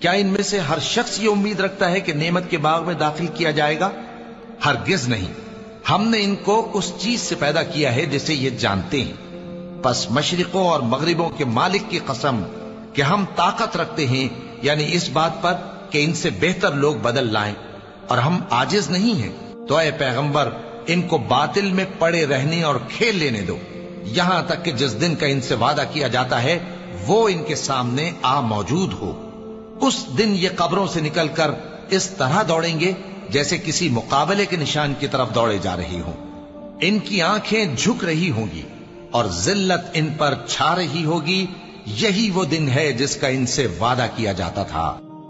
کیا ان میں سے ہر شخص یہ امید رکھتا ہے کہ نعمت کے باغ میں داخل کیا جائے گا؟ ہرگز نہیں۔ ہم نے ان کو اس چیز سے پیدا کیا ہے جسے یہ جانتے ہیں۔ پس مشرقوں اور مغربوں کے مالک کی قسم کہ ہم طاقت رکھتے ہیں، یعنی اس بات پر کہ ان سے بہتر لوگ بدل لائیں، اور ہم عاجز نہیں ہیں، تو اے پیغمبر ان کو باطل میں پڑے رہنے اور کھیل لینے دو، یہاں تک کہ جس دن کا ان سے وعدہ کیا جاتا ہے وہ ان کے سامنے آ موجود ہو۔ اس دن یہ قبروں سے نکل کر اس طرح دوڑیں گے جیسے کسی مقابلے کے نشان کی طرف دوڑے جا رہی ہوں۔ ان کی آنکھیں جھک رہی ہوں گی اور ذلت ان پر چھا رہی ہوگی۔ یہی وہ دن ہے جس کا ان سے وعدہ کیا جاتا تھا۔